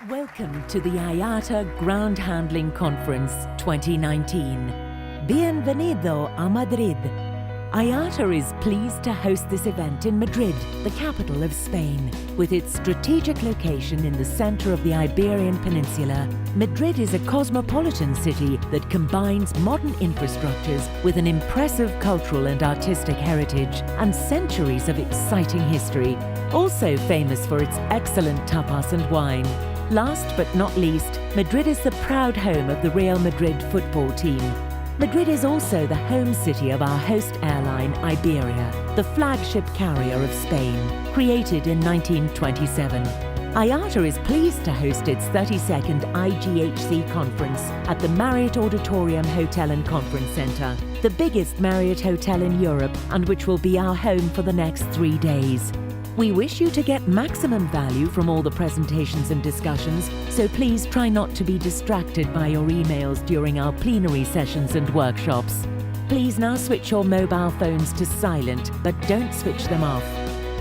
Welcome to the IATA Ground Handling Conference 2019. Bienvenido a Madrid. IATA is pleased to host this event in Madrid, the capital of Spain. With its strategic location in the center of the Iberian Peninsula, Madrid is a cosmopolitan city that combines modern infrastructures with an impressive cultural and artistic heritage and centuries of exciting history. Also famous for its excellent tapas and wine. Last but not least, Madrid is the proud home of the Real Madrid football team. Madrid is also the home city of our host airline, Iberia, the flagship carrier of Spain, created in 1927. IATA is pleased to host its 32nd IGHC conference at the Marriott Auditorium Hotel and Conference Center, the biggest Marriott hotel in Europe and which will be our home for the next 3 days. We wish you to get maximum value from all the presentations and discussions, so please try not to be distracted by your emails during our plenary sessions and workshops. Please now switch your mobile phones to silent, but don't switch them off.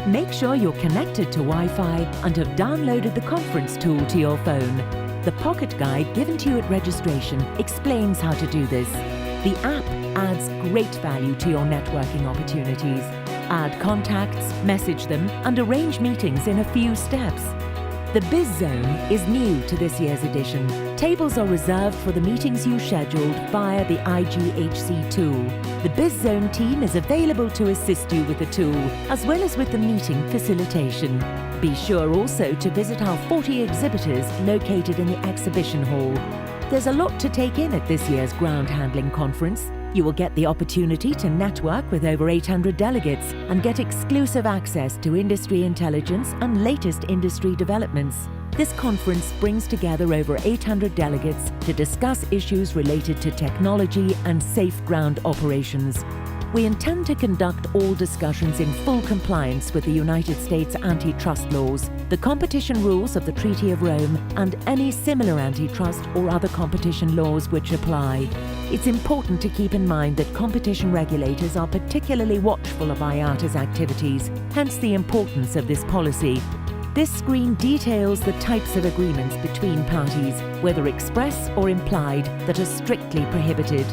Make sure you're connected to Wi-Fi and have downloaded the conference tool to your phone. The pocket guide given to you at registration explains how to do this. The app adds great value to your networking opportunities. Add contacts, message them, and arrange meetings in a few steps. The Biz Zone is new to this year's edition. Tables are reserved for the meetings you scheduled via the IGHC tool. The Biz Zone team is available to assist you with the tool, as well as with the meeting facilitation. Be sure also to visit our 40 exhibitors located in the exhibition hall. There's a lot to take in at this year's ground handling conference. You will get the opportunity to network with over 800 delegates and get exclusive access to industry intelligence and latest industry developments. This conference brings together over 800 delegates to discuss issues related to technology and safe ground operations. We intend to conduct all discussions in full compliance with the United States antitrust laws, the competition rules of the Treaty of Rome, and any similar antitrust or other competition laws which apply. It's important to keep in mind that competition regulators are particularly watchful of IATA's activities, hence the importance of this policy. This screen details the types of agreements between parties, whether express or implied, that are strictly prohibited.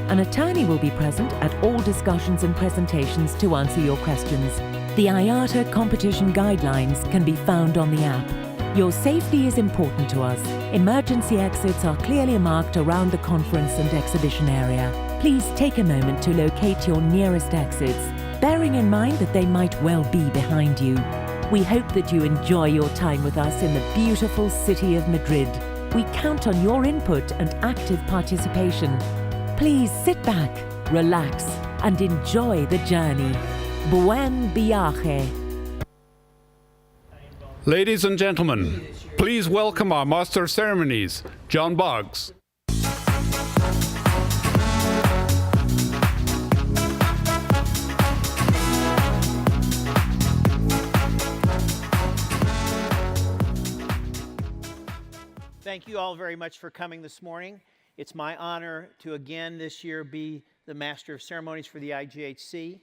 An attorney will be present at all discussions and presentations to answer your questions. The IATA competition guidelines can be found on the app. Your safety is important to us. Emergency exits are clearly marked around the conference and exhibition area. Please take a moment to locate your nearest exits, bearing in mind that they might well be behind you. We hope that you enjoy your time with us in the beautiful city of Madrid. We count on your input and active participation. Please sit back, relax, and enjoy the journey. Buen viaje. Ladies and gentlemen, please welcome our Master of Ceremonies, John Boggs. Thank you all very much for coming this morning. It's my honor to again this year be the Master of Ceremonies for the IGHC.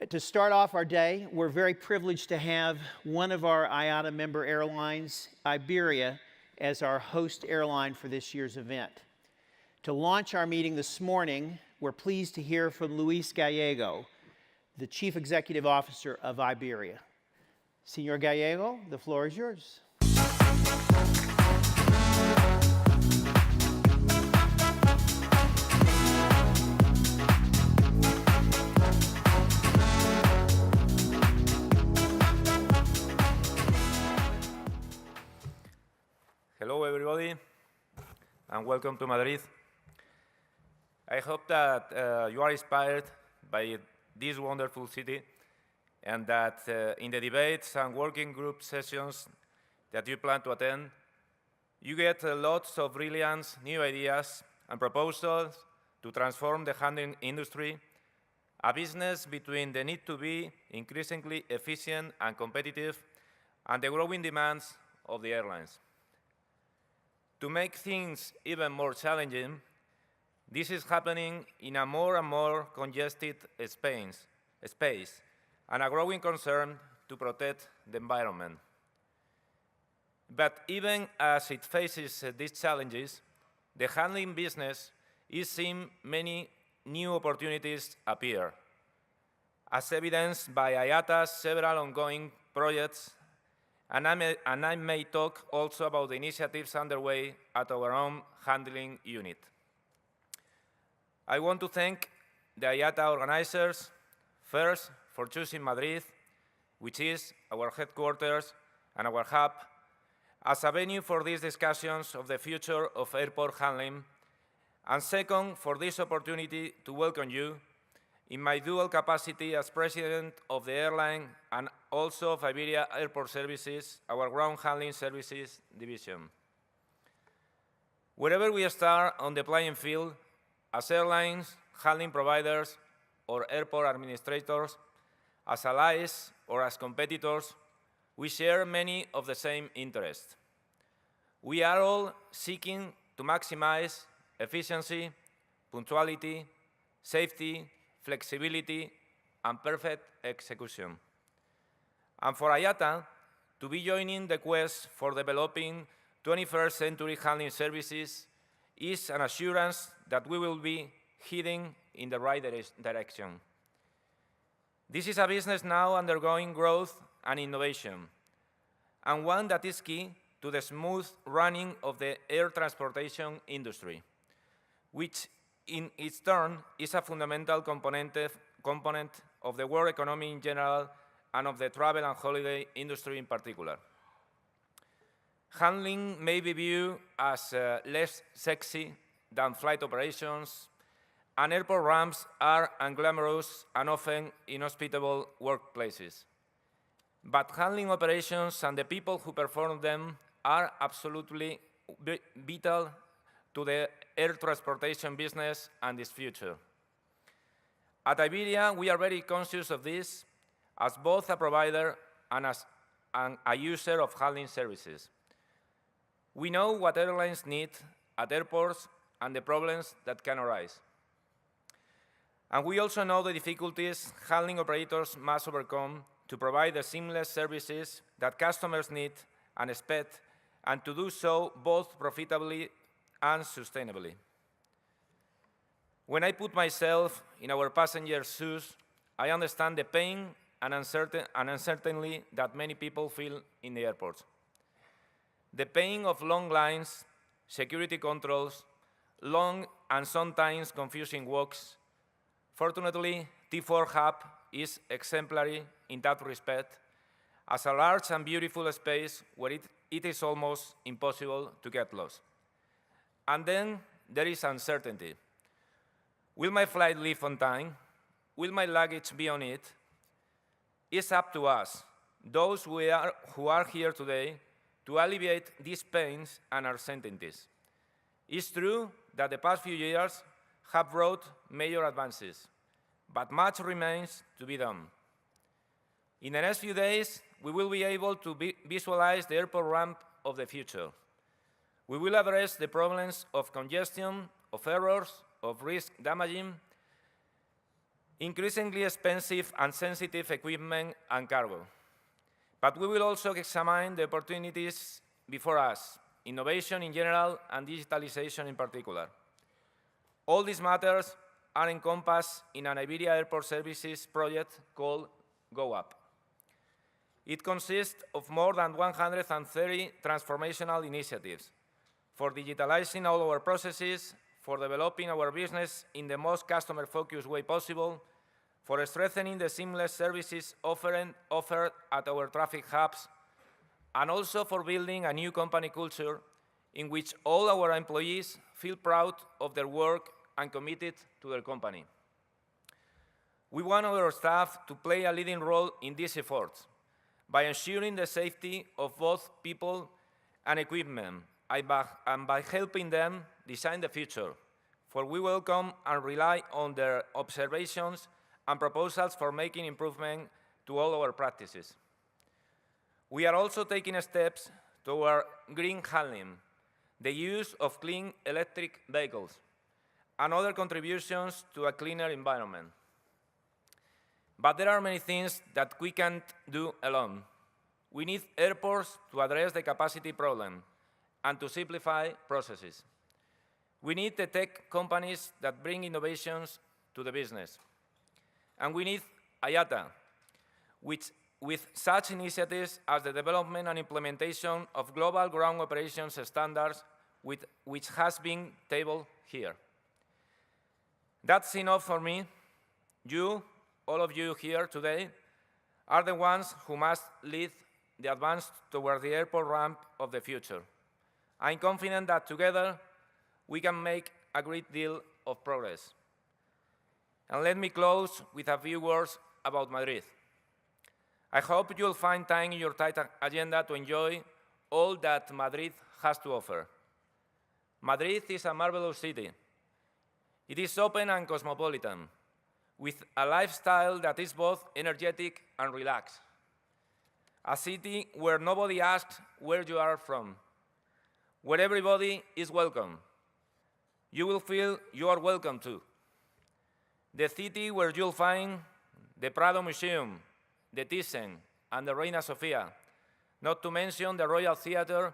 To start off our day, we're very privileged to have one of our IATA member airlines, Iberia, as our host airline for this year's event. To launch our meeting this morning, we're pleased to hear from Luis Gallego, the Chief Executive Officer of Iberia. Señor Gallego, the floor is yours. Hello, everybody, and welcome to Madrid. I hope that you are inspired by this wonderful city and that in the debates and working group sessions that you plan to attend, you get lots of brilliant new ideas and proposals to transform the handling industry, a business between the need to be increasingly efficient and competitive and the growing demands of the airlines. To make things even more challenging, this is happening in a more and more congested space and a growing concern to protect the environment. But even as it faces these challenges, the handling business is seeing many new opportunities appear, as evidenced by IATA's several ongoing projects, and I may talk also about the initiatives underway at our own handling unit. I want to thank the IATA organizers, first, for choosing Madrid, which is our headquarters and our hub, as a venue for these discussions of the future of airport handling, and second, for this opportunity to welcome you in my dual capacity as president of the airline and also of Iberia Airport Services, our ground handling services division. Wherever we start on the playing field, as airlines, handling providers, or airport administrators, as allies or as competitors, we share many of the same interests. We are all seeking to maximize efficiency, punctuality, safety, flexibility, and perfect execution. And for IATA to be joining the quest for developing 21st century handling services is an assurance that we will be heading in the right direction. This is a business now undergoing growth and innovation, and one that is key to the smooth running of the air transportation industry, which in its turn is a fundamental component of the world economy in general and of the travel and holiday industry in particular. Handling may be viewed as less sexy than flight operations, and airport ramps are unglamorous and often inhospitable workplaces. But handling operations and the people who perform them are absolutely vital to the air transportation business and its future. At Iberia, we are very conscious of this as both a provider and as a user of handling services. We know what airlines need at airports and the problems that can arise. And we also know the difficulties handling operators must overcome to provide the seamless services that customers need and expect, and to do so both profitably and sustainably. When I put myself in our passengers' shoes, I understand the pain and uncertainty that many people feel in the airports. The pain of long lines, security controls, long and sometimes confusing walks. Fortunately, T4 Hub is exemplary in that respect, as a large and beautiful space where it is almost impossible to get lost. And then there is uncertainty. Will my flight leave on time? Will my luggage be on it? It's up to us, those who are here today, to alleviate these pains and uncertainties. It's true that the past few years have brought major advances, but much remains to be done. In the next few days, we will be able to visualize the airport ramp of the future. We will address the problems of congestion, of errors, of risk damaging, increasingly expensive and sensitive equipment and cargo. But we will also examine the opportunities before us, innovation in general and digitalization in particular. All these matters are encompassed in an Iberia Airport Services project called Go Up. It consists of more than 130 transformational initiatives for digitalizing all our processes, for developing our business in the most customer-focused way possible, for strengthening the seamless services offered at our traffic hubs, and also for building a new company culture in which all our employees feel proud of their work and committed to their company. We want our staff to play a leading role in these efforts by ensuring the safety of both people and equipment, and by helping them design the future, for we welcome and rely on their observations and proposals for making improvement to all our practices. We are also taking steps toward green handling, the use of clean electric vehicles, and other contributions to a cleaner environment. But there are many things that we can't do alone. We need airports to address the capacity problem and to simplify processes. We need the tech companies that bring innovations to the business. And we need IATA, which, with such initiatives as the development and implementation of global ground operations standards, which has been tabled here. That's enough for me. You, all of you here today, are the ones who must lead the advance toward the airport ramp of the future. I'm confident that together we can make a great deal of progress. And let me close with a few words about Madrid. I hope you'll find time in your tight agenda to enjoy all that Madrid has to offer. Madrid is a marvelous city. It is open and cosmopolitan, with a lifestyle that is both energetic and relaxed. A city where nobody asks where you are from, where everybody is welcome. You will feel you are welcome too. The city where you'll find the Prado Museum, the Thyssen, and the Reina Sofia, not to mention the Royal Theatre,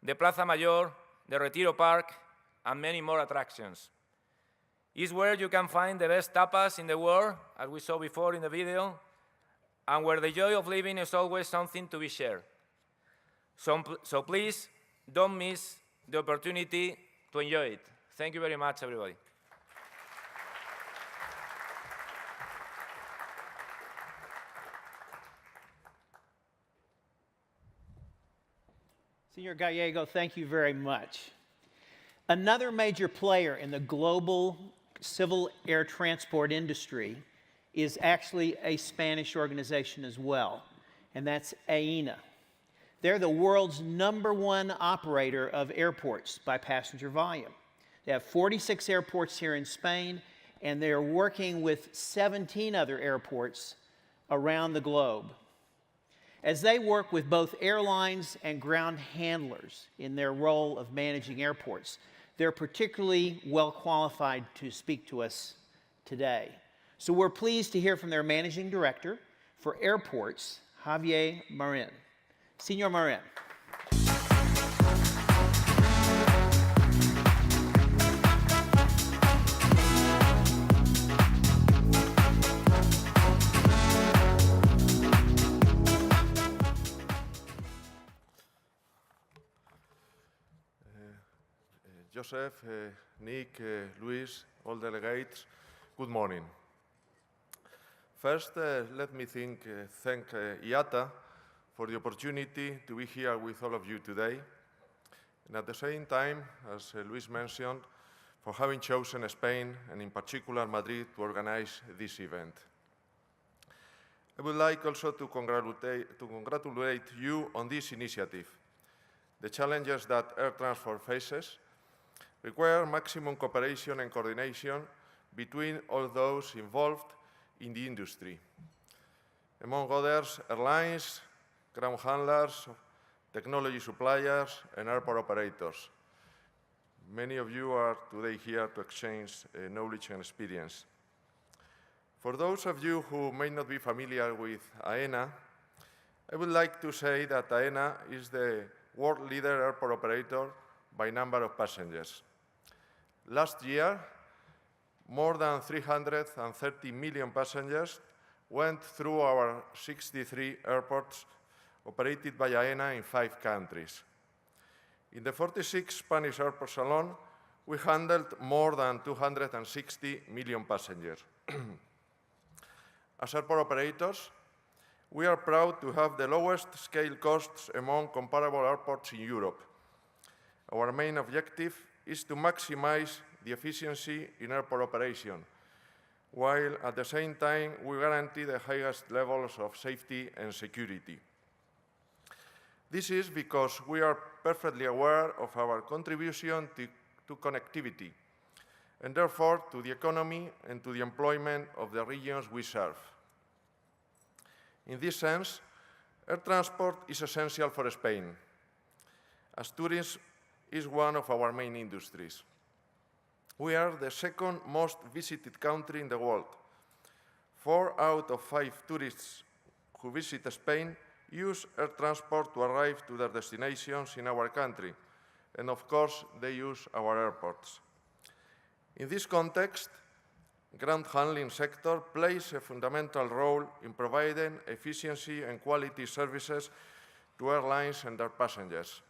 the Plaza Mayor, the Retiro Park, and many more attractions. It's where you can find the best tapas in the world, as we saw before in the video, and where the joy of living is always something to be shared. So please, don't miss the opportunity to enjoy it. Thank you very much, everybody. Senor Gallego, thank you very much. Another major player in the global civil air transport industry is actually a Spanish organization as well, and that's AENA. They're the world's #1 operator of airports by passenger volume. They have 46 airports here in Spain, and they're working with 17 other airports around the globe. As they work with both airlines and ground handlers in their role of managing airports, they're particularly well qualified to speak to us today. So we're pleased to hear from their managing director for airports, Javier Marin. Senor Marin. Joseph, Nick, Luis, all delegates, good morning. First, let me thank IATA for the opportunity to be here with all of you today, and at the same time, as Luis mentioned, for having chosen Spain, and in particular Madrid, to organize this event. I would like also to congratulate you on this initiative. The challenges that air transport faces require maximum cooperation and coordination between all those involved in the industry. Among others, airlines, ground handlers, technology suppliers, and airport operators. Many of you are today here to exchange knowledge and experience. For those of you who may not be familiar with AENA, I would like to say that AENA is the world leader airport operator by number of passengers. Last year, more than 330 million passengers went through our 63 airports operated by AENA in 5 countries. In the 46 Spanish airports alone, we handled more than 260 million passengers. As airport operators, we are proud to have the lowest scale costs among comparable airports in Europe. Our main objective is to maximize the efficiency in airport operation, while at the same time we guarantee the highest levels of safety and security. This is because we are perfectly aware of our contribution to connectivity, and therefore to the economy and to the employment of the regions we serve. In this sense, air transport is essential for Spain, as tourism is one of our main industries. We are the second most visited country in the world. 4 out of 5 tourists who visit Spain use air transport to arrive to their destinations in our country. And of course, they use our airports. In this context, ground handling sector plays a fundamental role in providing efficiency and quality services to airlines and their passengers.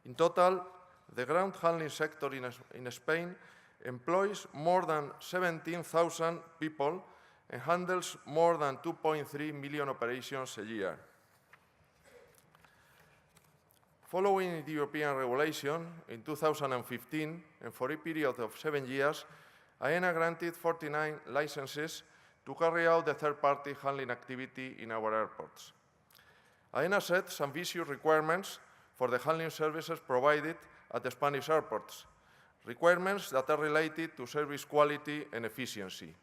In total, the ground handling sector in Spain employs more than 17,000 people and handles more than 2.3 million operations a year. Following the European regulation, in 2015, and for a period of 7 years, IATA granted 49 licenses to carry out the third-party handling activity in our airports. IATA set some ambitious requirements for the handling services provided at the Spanish airports, requirements that are related to service quality and efficiency.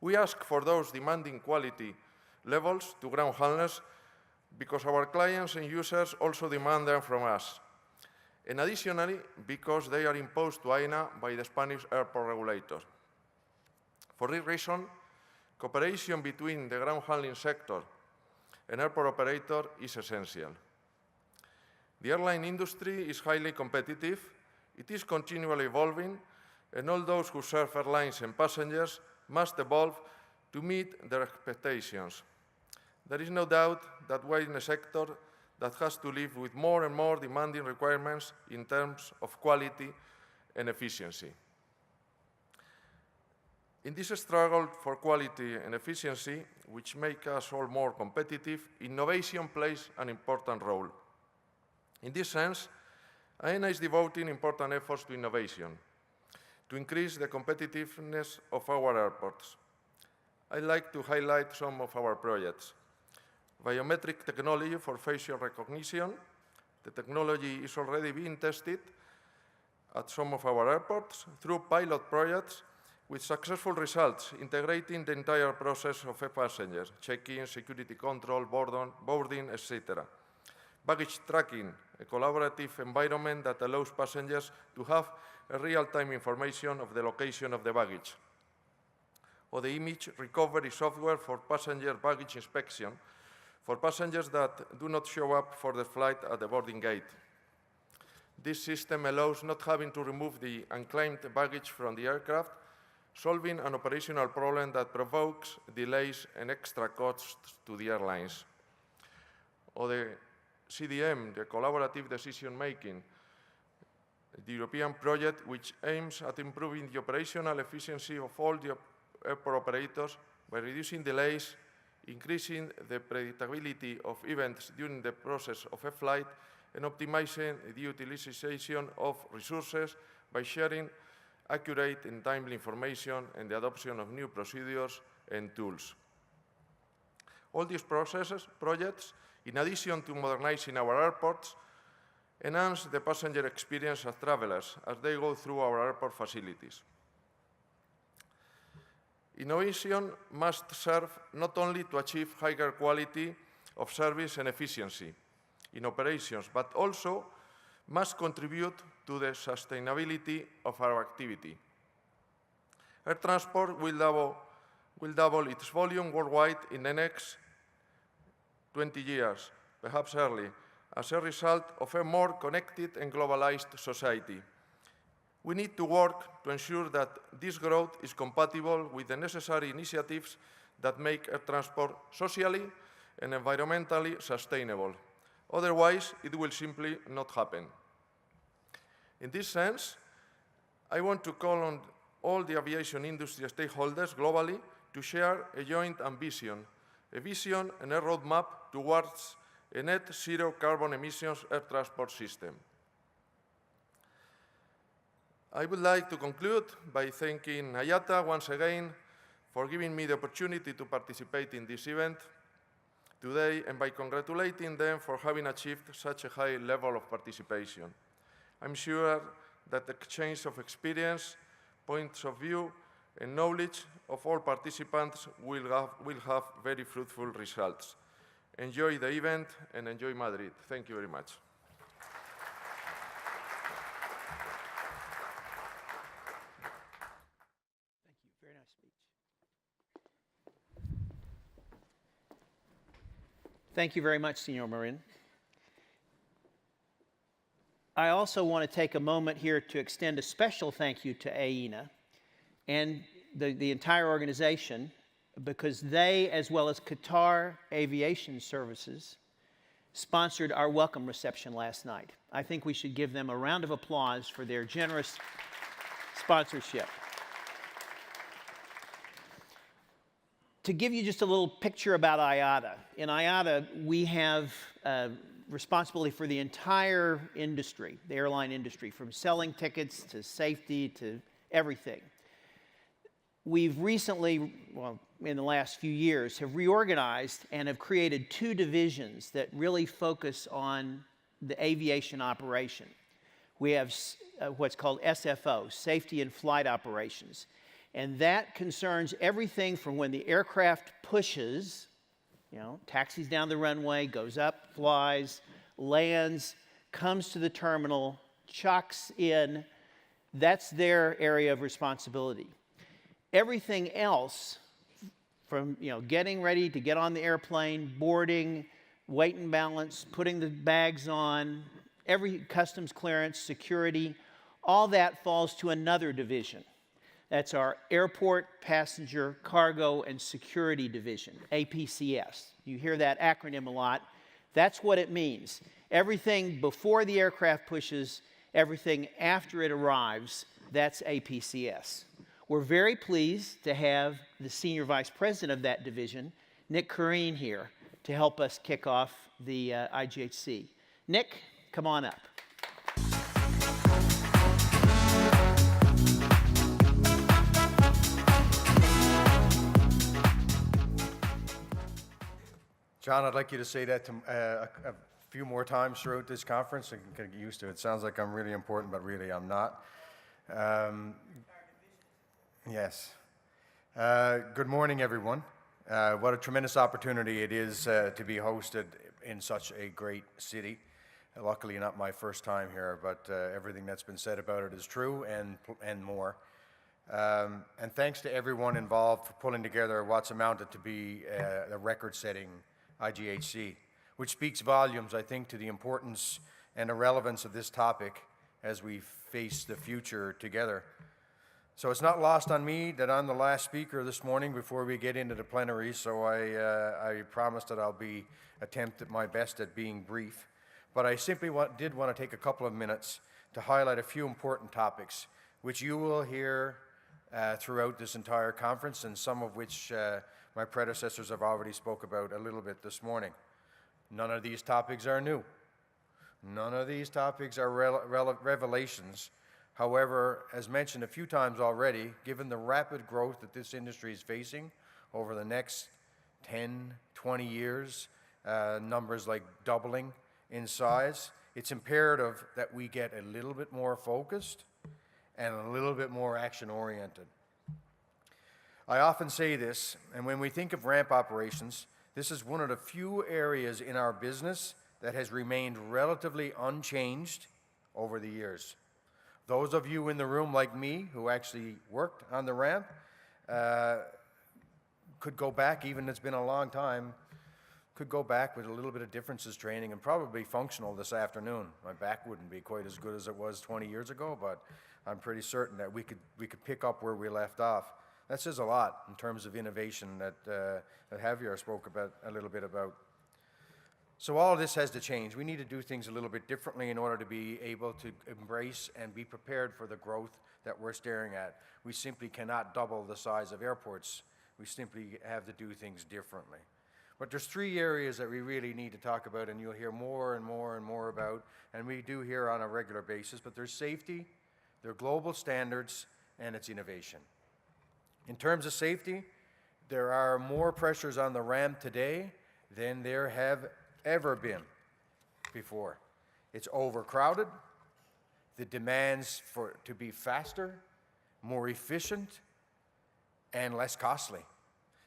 We ask for those demanding quality levels to ground handlers because our clients and users also demand them from us, and additionally, because they are imposed to AENA by the Spanish airport regulator. For this reason, cooperation between the ground handling sector and airport operator is essential. The airline industry is highly competitive, it is continually evolving, and all those who serve airlines and passengers must evolve to meet their expectations. There is no doubt that we are in a sector that has to live with more and more demanding requirements in terms of quality and efficiency. In this struggle for quality and efficiency, which make us all more competitive, innovation plays an important role. In this sense, AENA is devoting important efforts to innovation to increase the competitiveness of our airports. I'd like to highlight some of our projects. Biometric technology for facial recognition. The technology is already being tested at some of our airports through pilot projects with successful results, integrating the entire process of a passenger, check-in, security control, boarding, etc. Baggage tracking, a collaborative environment that allows passengers to have a real-time information of the location of the baggage. Or the image recovery software for passenger baggage inspection for passengers that do not show up for the flight at the boarding gate. This system allows not having to remove the unclaimed baggage from the aircraft, solving an operational problem that provokes delays and extra costs to the airlines. Or the CDM, the collaborative decision-making, the European project which aims at improving the operational efficiency of all the airport operators by reducing delays, increasing the predictability of events during the process of a flight, and optimizing the utilization of resources by sharing accurate and timely information and the adoption of new procedures and tools. All these projects, in addition to modernizing our airports, enhance the passenger experience as travelers as they go through our airport facilities. Innovation must serve not only to achieve higher quality of service and efficiency in operations, but also must contribute to the sustainability of our activity. Air transport will double its volume worldwide in the next 20 years, perhaps early, as a result of a more connected and globalized society. We need to work to ensure that this growth is compatible with the necessary initiatives that make air transport socially and environmentally sustainable. Otherwise, it will simply not happen. In this sense, I want to call on all the aviation industry stakeholders globally to share a joint ambition, a vision and a roadmap towards a net zero carbon emissions air transport system. I would like to conclude by thanking IATA once again for giving me the opportunity to participate in this event today and by congratulating them for having achieved such a high level of participation. I'm sure that the exchange of experience, points of view, and knowledge of all participants will have very fruitful results. Enjoy the event and enjoy Madrid. Thank you very much. Thank you. Very nice speech. Thank you very much, Senor Marin. I also want to take a moment here to extend a special thank you to IATA and the entire organization, because they, as well as Qatar Aviation Services, sponsored our welcome reception last night. I think we should give them a round of applause for their generous sponsorship. To give you just a little picture about IATA, in IATA we have responsibility for the entire industry, the airline industry, from selling tickets to safety to everything. We've recently, well, in the last few years, have reorganized and have created two divisions that really focus on the aviation operation. We have what's called SFO, Safety and Flight Operations, and that concerns everything from when the aircraft pushes, taxis down the runway, goes up, flies, lands, comes to the terminal, chocks in. That's their area of responsibility. Everything else, from getting ready to get on the airplane, boarding, weight and balance, putting the bags on, every customs clearance, security, all that falls to another division. That's our Airport, Passenger, Cargo, and Security Division, APCS. You hear that acronym a lot. That's what it means. Everything before the aircraft pushes, everything after it arrives, that's APCS. We're very pleased to have the Senior Vice President of that division, Nick Corrine, here to help us kick off the IGHC. Nick, come on up. John, I'd like you to say that to, a few more times throughout this conference. I can get used to it. It sounds like I'm really important, but really I'm not. Yes. Good morning, everyone. What a tremendous opportunity it is to be hosted in such a great city. Luckily, not my first time here, but everything that's been said about it is true and more. And thanks to everyone involved for pulling together what's amounted to be a record-setting IGHC, which speaks volumes, I think, to the importance and the relevance of this topic as we face the future together. So it's not lost on me that I'm the last speaker this morning before we get into the plenary, so I promise that I'll attempt my best at being brief. But I simply did want to take a couple of minutes to highlight a few important topics, which you will hear throughout this entire conference, and some of which my predecessors have already spoke about a little bit this morning. None of these topics are new. None of these topics are revelations. However, as mentioned a few times already, given the rapid growth that this industry is facing over the next 10, 20 years, numbers like doubling in size, it's imperative that we get a little bit more focused and a little bit more action-oriented. I often say this, and when we think of ramp operations, this is one of the few areas in our business that has remained relatively unchanged over the years. Those of you in the room like me who actually worked on the ramp could go back, even it's been a long time, could go back with a little bit of differences training and probably functional this afternoon. My back wouldn't be quite as good as it was 20 years ago, but I'm pretty certain that we could pick up where we left off. That says a lot in terms of innovation that Javier spoke about a little bit about. So all of this has to change. We need to do things a little bit differently in order to be able to embrace and be prepared for the growth that we're staring at. We simply cannot double the size of airports. We simply have to do things differently. But there's three areas that we really need to talk about, and you'll hear more and more and more about, and we do hear on a regular basis, but there's safety, there are global standards, and it's innovation. In terms of safety, there are more pressures on the ramp today than there have ever been before. It's overcrowded. The demands to be faster, more efficient, and less costly.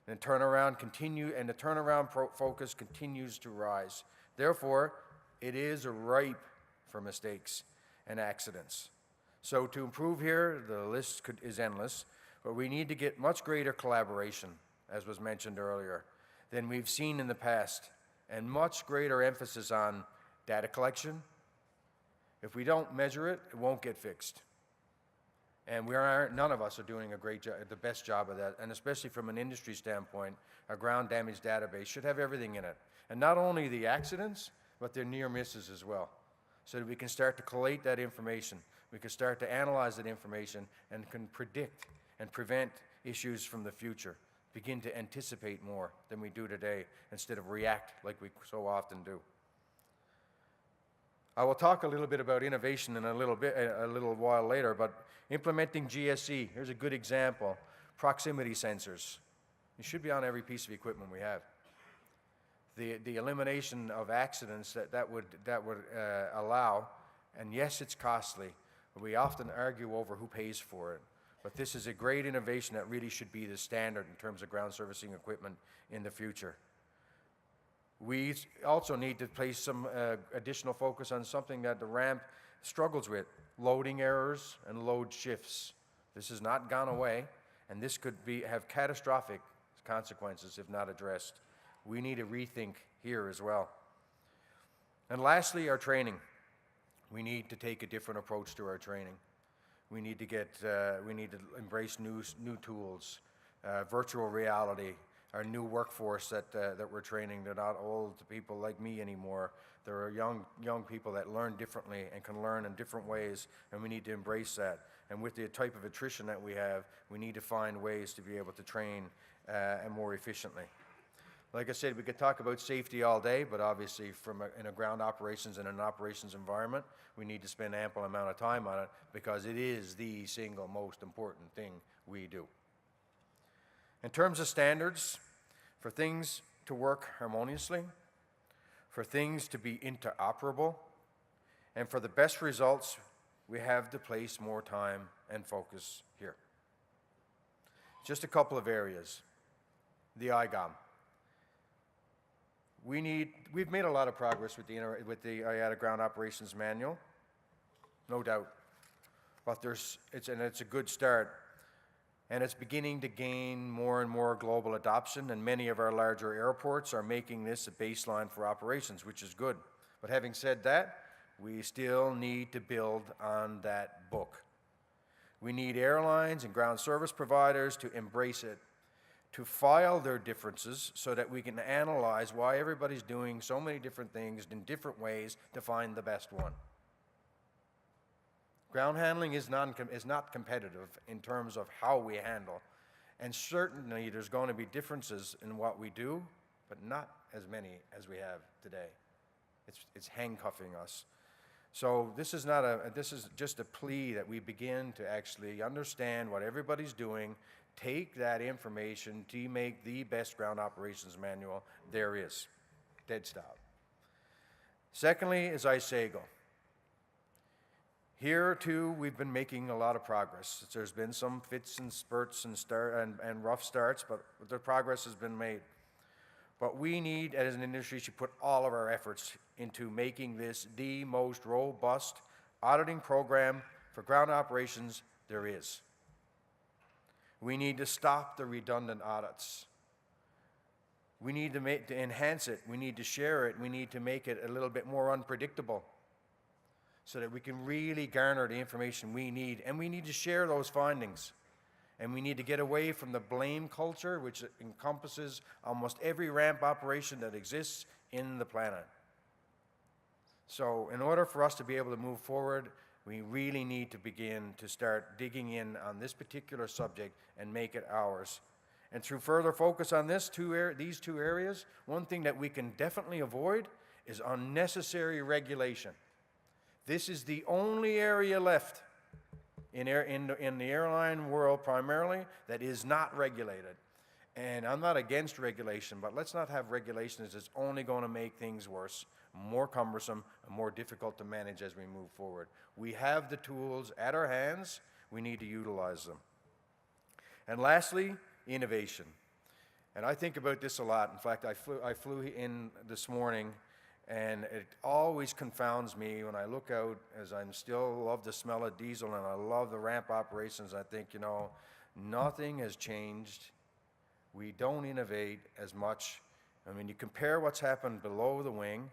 And the turnaround focus continues to rise. Therefore, it is ripe for mistakes and accidents. So to improve here, the list is endless, but we need to get much greater collaboration, as was mentioned earlier, than we've seen in the past. and much greater emphasis on data collection. If we don't measure it, it won't get fixed. And none of us are doing a great job, the best job of that. And especially from an industry standpoint, our ground damage database should have everything in it. And not only the accidents, but their near misses as well. So that we can start to collate that information. We can start to analyze that information and can predict and prevent issues from the future. Begin to anticipate more than we do today instead of react like we so often do. I will talk a little bit about innovation in a little while later, but implementing GSE, here's a good example. Proximity sensors. It should be on every piece of equipment we have. The elimination of accidents that would allow, and yes, it's costly, but we often argue over who pays for it. But this is a great innovation that really should be the standard in terms of ground servicing equipment in the future. We also need to place some additional focus on something that the ramp struggles with, loading errors and load shifts. This has not gone away, and this could have catastrophic consequences if not addressed. We need to rethink here as well. And lastly, our training. We need to take a different approach to our training. We need to embrace new tools, virtual reality, our new workforce that we're training. They're not old people like me anymore. There are young people that learn differently and can learn in different ways, and we need to embrace that. And with the type of attrition that we have, we need to find ways to be able to train and more efficiently. Like I said, we could talk about safety all day, but obviously in a ground operations and an operations environment, we need to spend ample amount of time on it because it is the single most important thing we do. In terms of standards, for things to work harmoniously, for things to be interoperable, and for the best results, we have to place more time and focus here. Just a couple of areas. The IGOM. We've made a lot of progress with the IATA Ground Operations Manual, no doubt. But it's a good start. And it's beginning to gain more and more global adoption, and many of our larger airports are making this a baseline for operations, which is good. But having said that, we still need to build on that book. We need airlines and ground service providers to embrace it, to file their differences so that we can analyze why everybody's doing so many different things in different ways to find the best one. Ground handling is not competitive in terms of how we handle. And certainly there's going to be differences in what we do, but not as many as we have today. It's handcuffing us. So this is just a plea that we begin to actually understand what everybody's doing, take that information to make the best ground operations manual there is. Dead stop. Secondly is ISAGO. Here, too, we've been making a lot of progress. There's been some fits and spurts and rough starts, but the progress has been made. But we need, as an industry, to put all of our efforts into making this the most robust auditing program for ground operations there is. We need to stop the redundant audits. We need to enhance it. We need to share it. We need to make it a little bit more unpredictable so that we can really garner the information we need. And we need to share those findings. And we need to get away from the blame culture, which encompasses almost every ramp operation that exists in the planet. So in order for us to be able to move forward, we really need to begin to start digging in on this particular subject and make it ours. And through further focus on these two areas, one thing that we can definitely avoid is unnecessary regulation. This is the only area left in the airline world primarily that is not regulated. And I'm not against regulation, but let's not have regulations that's only going to make things worse, more cumbersome, and more difficult to manage as we move forward. We have the tools at our hands. We need to utilize them. And lastly, innovation. And I think about this a lot. In fact, I flew in this morning, and it always confounds me when I look out, as I still love the smell of diesel and I love the ramp operations. I think, nothing has changed. We don't innovate as much, And when you compare what's happened below the wing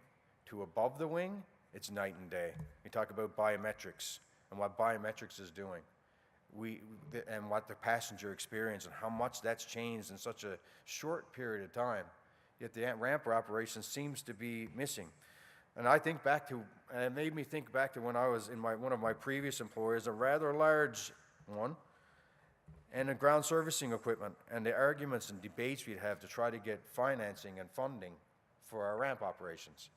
to above the wing, it's night and day. We talk about biometrics and what biometrics is doing. And what the passenger experience and how much that's changed in such a short period of time. Yet the ramp operation seems to be missing. And I think back to, and it made me think back to when I was in one of my previous employers, a rather large one, and the ground servicing equipment, and the arguments and debates we'd have to try to get financing and funding for our ramp operations.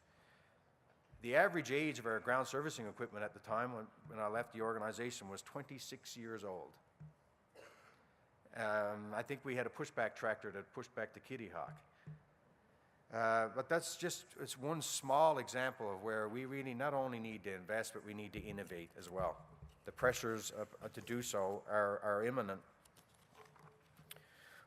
The average age of our ground servicing equipment at the time when I left the organization was 26 years old. I think we had a pushback tractor that pushed back the Kitty Hawk. But that's just, it's one small example of where we really not only need to invest, but we need to innovate as well. The pressures to do so are imminent.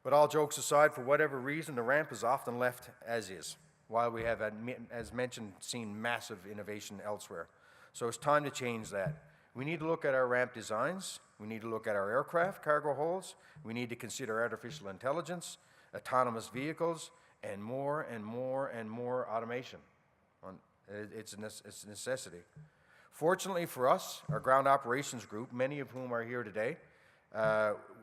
But all jokes aside, for whatever reason, the ramp is often left as is, while we have, as mentioned, seen massive innovation elsewhere. So it's time to change that. We need to look at our ramp designs. We need to look at our aircraft cargo holds. We need to consider artificial intelligence, autonomous vehicles, and more and more and more automation. It's a necessity. Fortunately for us, our ground operations group, many of whom are here today,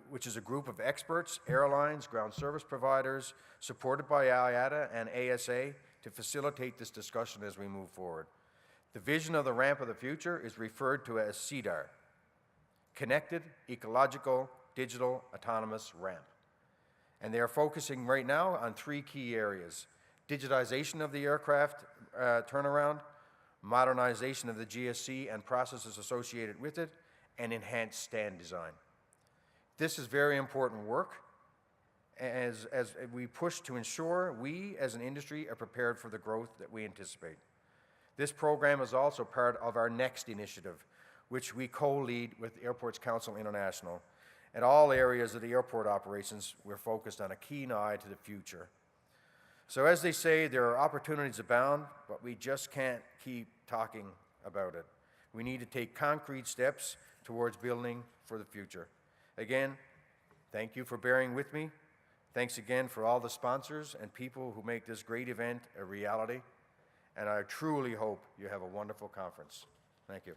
which is a group of experts, airlines, ground service providers, supported by IATA and ASA to facilitate this discussion as we move forward. The vision of the ramp of the future is referred to as CEDAR, Connected, Ecological, Digital, Autonomous Ramp. And they are focusing right now on three key areas: digitization of the aircraft turnaround, modernization of the GSC and processes associated with it, and enhanced stand design. This is very important work as we push to ensure we as an industry are prepared for the growth that we anticipate. This program is also part of our next initiative, which we co-lead with Airports Council International. In all areas of the airport operations, we're focused on a keen eye to the future. So as they say, there are opportunities abound, but we just can't keep talking about it. We need to take concrete steps towards building for the future. Again, thank you for bearing with me. Thanks again for all the sponsors and people who make this great event a reality. And I truly hope you have a wonderful conference. Thank you.